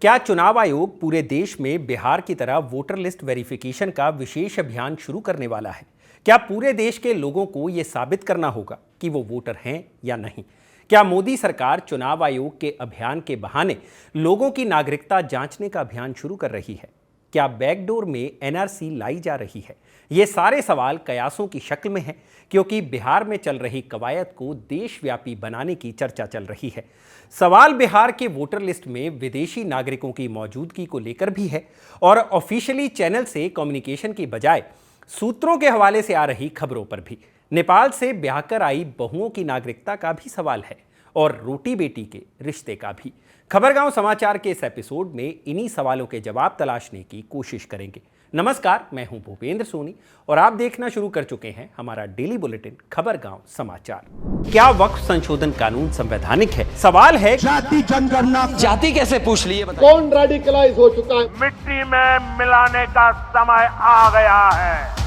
क्या चुनाव आयोग पूरे देश में बिहार की तरह वोटर लिस्ट वेरिफिकेशन का विशेष अभियान शुरू करने वाला है? क्या पूरे देश के लोगों को यह साबित करना होगा कि वो वोटर हैं या नहीं? क्या मोदी सरकार चुनाव आयोग के अभियान के बहाने लोगों की नागरिकता जांचने का अभियान शुरू कर रही है? क्या बैकडोर में एनआरसी लाई जा रही है? ये सारे सवाल कयासों की शक्ल में हैं, क्योंकि बिहार में चल रही कवायद को देशव्यापी बनाने की चर्चा चल रही है। सवाल बिहार के वोटर लिस्ट में विदेशी नागरिकों की मौजूदगी को लेकर भी है और ऑफिशियली चैनल से कम्युनिकेशन की बजाय सूत्रों के हवाले से आ रही खबरों पर भी। नेपाल से ब्याह कर आई बहुओं की नागरिकता का भी सवाल है और रोटी बेटी के रिश्ते का भी। खबरगांव समाचार के इस एपिसोड में इन्हीं सवालों के जवाब तलाशने की कोशिश करेंगे। नमस्कार, मैं हूं भूपेंद्र सोनी और आप देखना शुरू कर चुके हैं हमारा डेली बुलेटिन खबरगांव समाचार। क्या वक्फ संशोधन कानून संवैधानिक है? सवाल है जाति जनगणना जाति कैसे पूछ ली? कौन रेडिकलाइज हो चुका है? मिट्टी में मिलाने का समय आ गया है।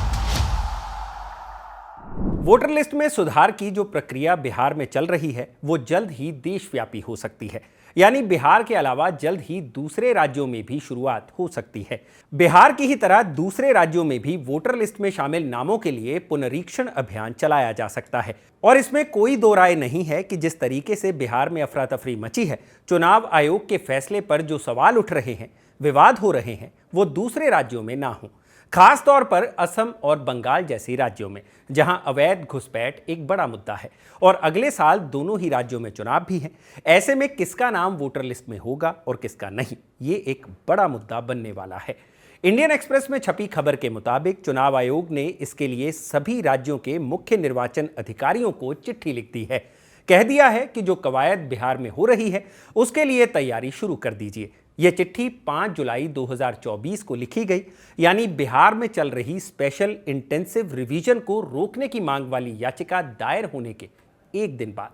वोटर लिस्ट में सुधार की जो प्रक्रिया बिहार में चल रही है वो जल्द ही देशव्यापी हो सकती है, यानी बिहार के अलावा जल्द ही दूसरे राज्यों में भी शुरुआत हो सकती है। बिहार की ही तरह दूसरे राज्यों में भी वोटर लिस्ट में शामिल नामों के लिए पुनरीक्षण अभियान चलाया जा सकता है और इसमें कोई दो राय नहीं है कि जिस तरीके से बिहार में अफरा तफरी मची है, चुनाव आयोग के फैसले पर जो सवाल उठ रहे हैं, विवाद हो रहे हैं, वो दूसरे राज्यों में ना हो। खास तौर पर असम और बंगाल जैसे राज्यों में, जहां अवैध घुसपैठ एक बड़ा मुद्दा है और अगले साल दोनों ही राज्यों में चुनाव भी हैं। ऐसे में किसका नाम वोटर लिस्ट में होगा और किसका नहीं, ये एक बड़ा मुद्दा बनने वाला है। इंडियन एक्सप्रेस में छपी खबर के मुताबिक चुनाव आयोग ने इसके लिए सभी राज्यों के मुख्य निर्वाचन अधिकारियों को चिट्ठी लिख दी है। कह दिया है कि जो कवायद बिहार में हो रही है उसके लिए तैयारी शुरू कर दीजिए। यह चिट्ठी 5 जुलाई 2024 को लिखी गई, यानी बिहार में चल रही स्पेशल इंटेंसिव रिवीजन को रोकने की मांग वाली याचिका दायर होने के एक दिन बाद।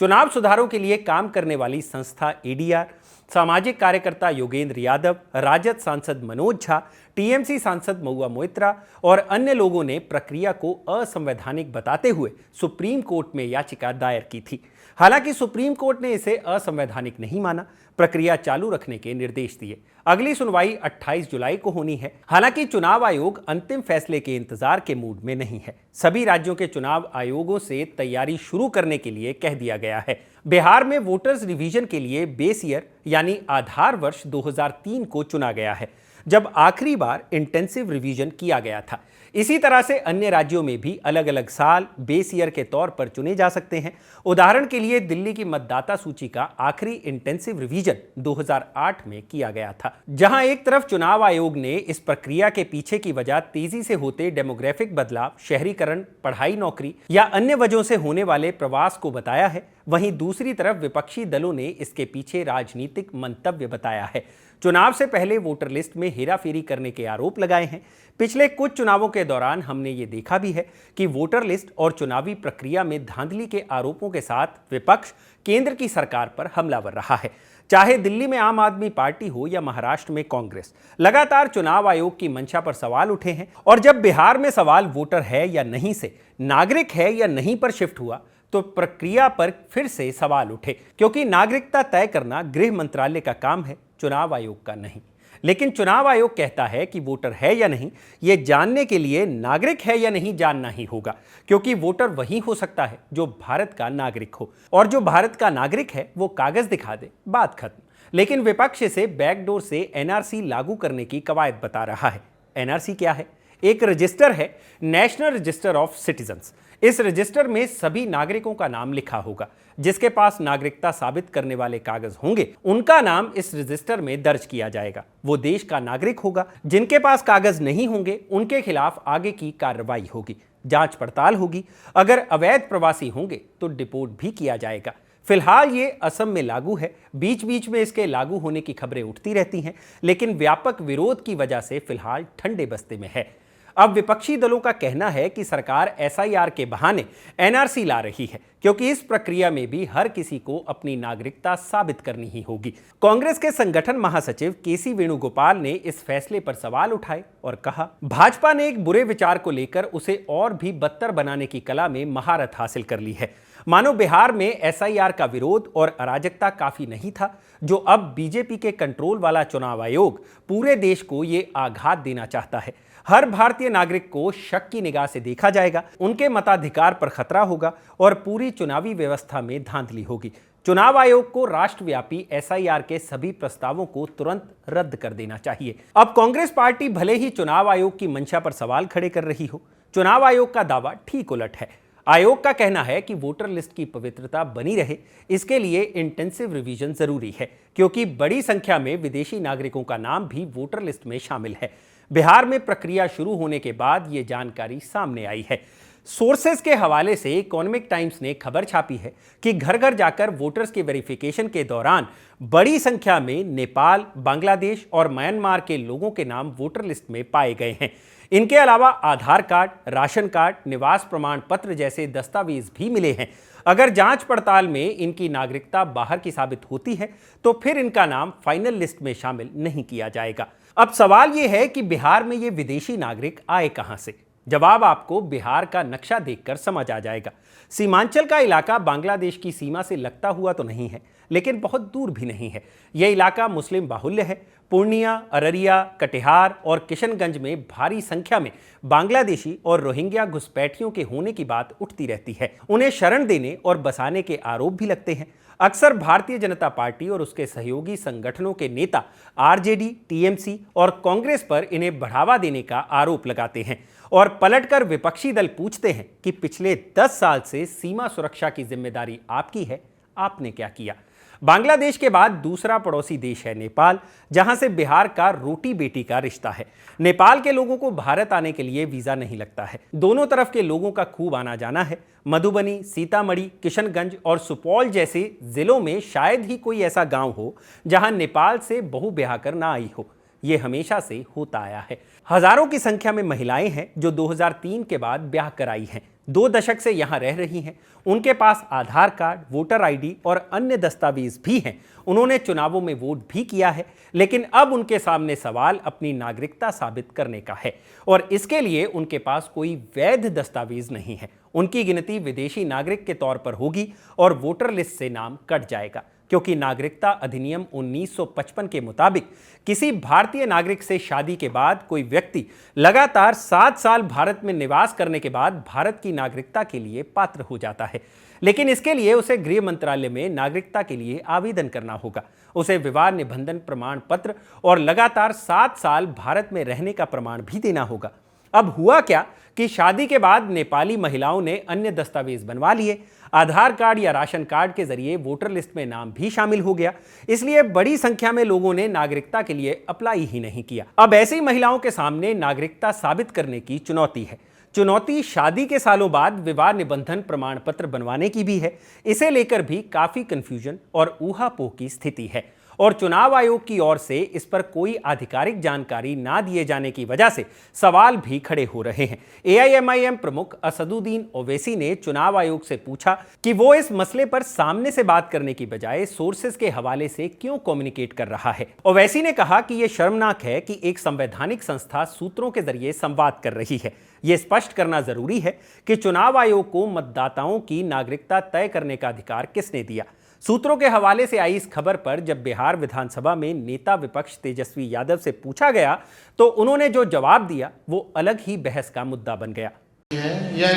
चुनाव सुधारों के लिए काम करने वाली संस्था एडीआर, सामाजिक कार्यकर्ता योगेंद्र यादव, राजद सांसद मनोज झा, टीएमसी सांसद महुआ मोइत्रा और अन्य लोगों ने प्रक्रिया को असंवैधानिक बताते हुए सुप्रीम कोर्ट में याचिका दायर की थी। हालांकि सुप्रीम कोर्ट ने इसे असंवैधानिक नहीं माना, प्रक्रिया चालू रखने के निर्देश दिए। अगली सुनवाई 28 जुलाई को होनी है। हालांकि चुनाव आयोग अंतिम फैसले के इंतजार के मूड में नहीं है। सभी राज्यों के चुनाव आयोगों से तैयारी शुरू करने के लिए कह दिया गया है। बिहार में वोटर्स रिवीजन के लिए बेस ईयर यानी आधार वर्ष 2003 को चुना गया है, जब आखिरी बार इंटेंसिव रिवीजन किया गया था। इसी तरह से अन्य राज्यों में भी अलग अलग साल बेस ईयर के तौर पर चुने जा सकते हैं। उदाहरण के लिए दिल्ली की मतदाता सूची का आखिरी इंटेंसिव रिवीजन 2008 में किया गया था। जहां एक तरफ चुनाव आयोग ने इस प्रक्रिया के पीछे की वजह तेजी से होते डेमोग्राफिक बदलाव, शहरीकरण, पढ़ाई, नौकरी या अन्य वजहों से होने वाले प्रवास को बताया है, वहीं दूसरी तरफ विपक्षी दलों ने इसके पीछे राजनीतिक मंतव्य बताया है। चुनाव से पहले वोटर लिस्ट में हेराफेरी करने के आरोप लगाए हैं। पिछले कुछ चुनावों के दौरान हमने ये देखा भी है कि वोटर लिस्ट और चुनावी प्रक्रिया में धांधली के आरोपों के साथ विपक्ष केंद्र की सरकार पर हमलावर रहा है। चाहे दिल्ली में आम आदमी पार्टी हो या महाराष्ट्र में कांग्रेस, लगातार चुनाव आयोग की मंशा पर सवाल उठे हैं। और जब बिहार में सवाल वोटर है या नहीं से नागरिक है या नहीं पर शिफ्ट हुआ, तो प्रक्रिया पर फिर से सवाल उठे, क्योंकि नागरिकता तय करना गृह मंत्रालय का काम है, चुनाव आयोग का नहीं। लेकिन चुनाव आयोग कहता है कि वोटर है या नहीं यह जानने के लिए नागरिक है या नहीं जानना ही होगा, क्योंकि वोटर वही हो सकता है जो भारत का नागरिक हो, और जो भारत का नागरिक है वो कागज दिखा दे, बात खत्म। लेकिन विपक्ष इसे बैकडोर से एनआरसी लागू करने की कवायद बता रहा है। एनआरसी क्या है? एक रजिस्टर है, नेशनल रजिस्टर ऑफ सिटीजन्स। इस रजिस्टर में सभी नागरिकों का नाम लिखा होगा। जिसके पास नागरिकता साबित करने वाले कागज होंगे उनका नाम इस रजिस्टर में दर्ज किया जाएगा। वो देश का नागरिक होगा। जिनके पास कागज नहीं होंगे उनके खिलाफ आगे की कार्रवाई होगी, जांच पड़ताल होगी। अगर अवैध प्रवासी होंगे तो डिपोर्ट भी किया जाएगा। फिलहाल ये असम में लागू है। बीच बीच में इसके लागू होने की खबरें उठती रहती हैं, लेकिन व्यापक विरोध की वजह से फिलहाल ठंडे बस्ते में है। अब विपक्षी दलों का कहना है कि सरकार एसआईआर के बहाने एनआरसी ला रही है, क्योंकि इस प्रक्रिया में भी हर किसी को अपनी नागरिकता साबित करनी ही होगी। कांग्रेस के संगठन महासचिव केसी वेणुगोपाल ने इस फैसले पर सवाल उठाए और कहा, भाजपा ने एक बुरे विचार को लेकर उसे और भी बदतर बनाने की कला में महारत हासिल कर ली है। मानो बिहार में एसआईआर का विरोध और अराजकता काफी नहीं था, जो अब बीजेपी के कंट्रोल वाला चुनाव आयोग पूरे देश को ये आघात देना चाहता है। हर भारतीय नागरिक को शक की निगाह से देखा जाएगा, उनके मताधिकार पर खतरा होगा और पूरी चुनावी व्यवस्था में धांधली होगी। चुनाव आयोग को राष्ट्रव्यापी एसआईआर के सभी प्रस्तावों को तुरंत रद्द कर देना चाहिए। अब कांग्रेस पार्टी भले ही चुनाव आयोग की मंशा पर सवाल खड़े कर रही हो, चुनाव आयोग का दावा ठीक उलट है। आयोग का कहना है कि वोटर लिस्ट की पवित्रता बनी रहे, इसके लिए इंटेंसिव रिवीजन जरूरी है, क्योंकि बड़ी संख्या में विदेशी नागरिकों का नाम भी वोटर लिस्ट में शामिल है। बिहार में प्रक्रिया शुरू होने के बाद ये जानकारी सामने आई है। सोर्सेस के हवाले से इकोनॉमिक टाइम्स ने खबर छापी है कि घर घर जाकर वोटर्स के वेरिफिकेशन के दौरान बड़ी संख्या में नेपाल, बांग्लादेश और म्यांमार के लोगों के नाम वोटर लिस्ट में पाए गए हैं। इनके अलावा आधार कार्ड, राशन कार्ड, निवास प्रमाण पत्र जैसे दस्तावेज भी मिले हैं। अगर जांच पड़ताल में इनकी नागरिकता बाहर की साबित होती है तो फिर इनका नाम फाइनल लिस्ट में शामिल नहीं किया जाएगा। अब सवाल यह है कि बिहार में ये विदेशी नागरिक आए कहां से? जवाब आपको बिहार का नक्शा देखकर समझ आ जाएगा। सीमांचल का इलाका बांग्लादेश की सीमा से लगता हुआ तो नहीं है, लेकिन बहुत दूर भी नहीं है। यह इलाका मुस्लिम बाहुल्य है। पूर्णिया, अररिया, कटिहार और किशनगंज में भारी संख्या में बांग्लादेशी और रोहिंग्या घुसपैठियों के होने की बात उठती रहती है। उन्हें शरण देने और बसाने के आरोप भी लगते हैं। अक्सर भारतीय जनता पार्टी और उसके सहयोगी संगठनों के नेता आरजेडी, टीएमसी और कांग्रेस पर इन्हें बढ़ावा देने का आरोप लगाते हैं और पलटकर विपक्षी दल पूछते हैं कि पिछले 10 साल से सीमा सुरक्षा की जिम्मेदारी आपकी है, आपने क्या किया? बांग्लादेश के बाद दूसरा पड़ोसी देश है नेपाल, जहां से बिहार का रोटी बेटी का रिश्ता है। नेपाल के लोगों को भारत आने के लिए वीजा नहीं लगता है। दोनों तरफ के लोगों का खूब आना जाना है। मधुबनी, सीतामढ़ी, किशनगंज और सुपौल जैसे जिलों में शायद ही कोई ऐसा गांव हो जहां नेपाल से बहू ब्याह कर ना आई हो। ये हमेशा से होता आया है। हजारों की संख्या में महिलाएं हैं जो 2003 के बाद ब्याह कराई हैं, 2 दशक से यहां रह रही हैं। उनके पास आधार कार्ड, वोटर आईडी और अन्य दस्तावेज भी हैं। उन्होंने चुनावों में वोट भी किया है, लेकिन अब उनके सामने सवाल अपनी नागरिकता साबित करने का है और इसके लिए उनके पास कोई वैध दस्तावेज नहीं है। उनकी गिनती विदेशी नागरिक के तौर पर होगी और वोटर लिस्ट से नाम कट जाएगा, क्योंकि नागरिकता अधिनियम 1955 के मुताबिक किसी भारतीय नागरिक से शादी के बाद कोई व्यक्ति लगातार 7 साल भारत में निवास करने के बाद भारत की नागरिकता के लिए पात्र हो जाता है। लेकिन इसके लिए उसे गृह मंत्रालय में नागरिकता के लिए आवेदन करना होगा। उसे विवाह निबंधन प्रमाण पत्र और लगातार 7 साल भारत में रहने का प्रमाण भी देना होगा। अब हुआ क्या कि शादी के बाद नेपाली महिलाओं ने अन्य दस्तावेज बनवा लिए, आधार कार्ड या राशन कार्ड के जरिए वोटर लिस्ट में नाम भी शामिल हो गया। इसलिए बड़ी संख्या में लोगों ने नागरिकता के लिए अप्लाई ही नहीं किया। अब ऐसी महिलाओं के सामने नागरिकता साबित करने की चुनौती है। चुनौती शादी के सालों बाद विवाह निबंधन प्रमाण पत्र बनवाने की भी है। इसे लेकर भी काफी कंफ्यूजन और ऊहापोह की स्थिति है और चुनाव आयोग की ओर से इस पर कोई आधिकारिक जानकारी ना दिए जाने की वजह से सवाल भी खड़े हो रहे हैं। एआईएमआईएम प्रमुख असदुद्दीन ओवैसी ने चुनाव आयोग से पूछा कि वो इस मसले पर सामने से बात करने की बजाय सोर्सेस के हवाले से क्यों कम्युनिकेट कर रहा है। ओवैसी ने कहा कि यह शर्मनाक है कि एक संवैधानिक संस्था सूत्रों के जरिए संवाद कर रही है। यह स्पष्ट करना जरूरी है कि चुनाव आयोग को मतदाताओं की नागरिकता तय करने का अधिकार किसने दिया। सूत्रों के हवाले से आई इस खबर पर जब बिहार विधानसभा में नेता विपक्ष तेजस्वी यादव से पूछा गया तो उन्होंने जो जवाब दिया वो अलग ही बहस का मुद्दा बन गया। यह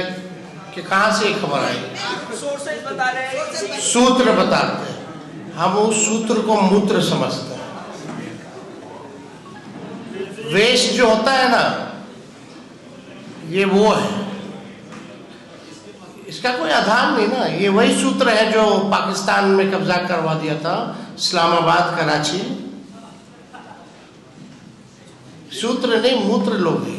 कि कहां से खबर आई? सोर्सेज बता रहे हैं, सूत्र बताते हैं। हम उस सूत्र को मूत्र समझते हैं। वेस्ट जो होता है ना, ये वो है, इसका कोई आधार नहीं ना। ये वही सूत्र है जो पाकिस्तान में कब्जा करवा दिया था, इस्लामाबाद, कराची। सूत्र नहीं, मूत्र लोग हैं।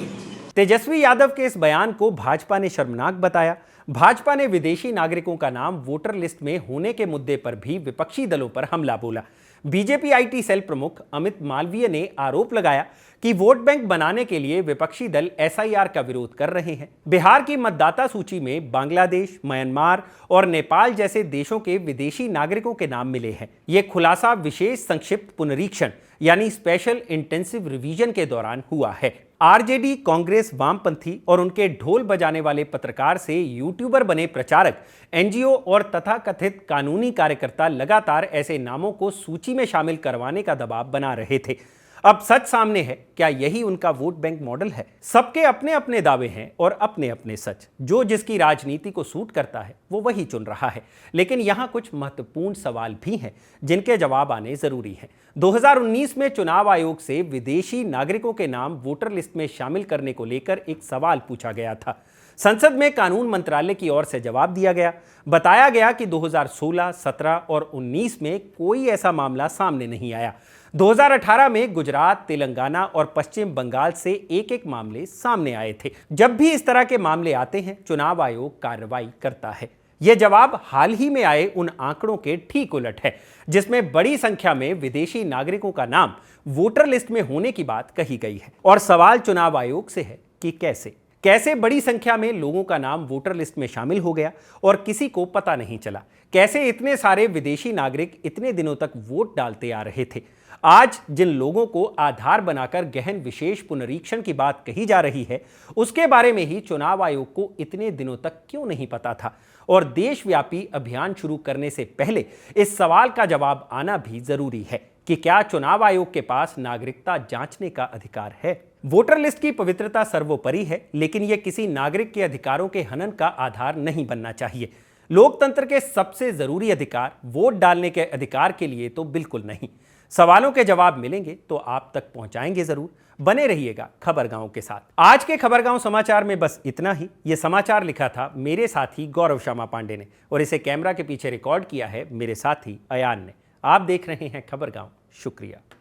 तेजस्वी यादव के इस बयान को भाजपा ने शर्मनाक बताया। भाजपा ने विदेशी नागरिकों का नाम वोटर लिस्ट में होने के मुद्दे पर भी विपक्षी दलों पर हमला बोला। बीजेपी आईटी सेल प्रमुख अमित मालवीय ने आरोप लगाया कि वोट बैंक बनाने के लिए विपक्षी दल एसआईआर का विरोध कर रहे हैं। बिहार की मतदाता सूची में बांग्लादेश, म्यांमार और नेपाल जैसे देशों के विदेशी नागरिकों के नाम मिले हैं। यह खुलासा विशेष संक्षिप्त पुनरीक्षण यानी स्पेशल इंटेंसिव रिवीजन के दौरान हुआ है। आरजेडी, कांग्रेस, वामपंथी और उनके ढोल बजाने वाले पत्रकार से यूट्यूबर बने प्रचारक, एनजीओ और तथाकथित कानूनी कार्यकर्ता लगातार ऐसे नामों को सूची में शामिल करवाने का दबाव बना रहे थे। अब सच सामने है, क्या यही उनका वोट बैंक मॉडल है? सबके अपने अपने दावे हैं और अपने अपने सच। जो जिसकी राजनीति को सूट करता है वो वही चुन रहा है। लेकिन यहां कुछ महत्वपूर्ण सवाल भी हैं जिनके जवाब आने जरूरी हैं। 2019 में चुनाव आयोग से विदेशी नागरिकों के नाम वोटर लिस्ट में शामिल करने को लेकर एक सवाल पूछा गया था। संसद में कानून मंत्रालय की ओर से जवाब दिया गया। बताया गया कि 2016, 17 और 19 में कोई ऐसा मामला सामने नहीं आया। 2018 में गुजरात, तेलंगाना और पश्चिम बंगाल से एक-एक मामले सामने आए थे। जब भी इस तरह के मामले आते हैं, चुनाव आयोग कार्रवाई करता है। यह जवाब हाल ही में आए उन आंकड़ों के ठीक उलट है, जिसमें बड़ी संख्या में विदेशी नागरिकों का नाम वोटर लिस्ट में होने की बात कही गई है। और सवाल चुनाव आयोग से है कि कैसे बड़ी संख्या में लोगों का नाम वोटर लिस्ट में शामिल हो गया और किसी को पता नहीं चला। कैसे इतने सारे विदेशी नागरिक इतने दिनों तक वोट डालते आ रहे थे। आज जिन लोगों को आधार बनाकर गहन विशेष पुनरीक्षण की बात कही जा रही है, उसके बारे में ही चुनाव आयोग को इतने दिनों तक क्यों नहीं पता था। और देशव्यापी अभियान शुरू करने से पहले इस सवाल का जवाब आना भी जरूरी है कि क्या चुनाव आयोग के पास नागरिकता जांचने का अधिकार है। वोटर लिस्ट की पवित्रता सर्वोपरि है, लेकिन यह किसी नागरिक के अधिकारों के हनन का आधार नहीं बनना चाहिए। लोकतंत्र के सबसे जरूरी अधिकार, वोट डालने के अधिकार के लिए तो बिल्कुल नहीं। सवालों के जवाब मिलेंगे तो आप तक पहुंचाएंगे जरूर। बने रहिएगा खबरगांव के साथ। आज के खबरगांव समाचार में बस इतना ही। यह समाचार लिखा था मेरे साथी गौरव श्यामा पांडे ने और इसे कैमरा के पीछे रिकॉर्ड किया है मेरे साथी अयान ने। आप देख रहे हैं खबरगांव। शुक्रिया।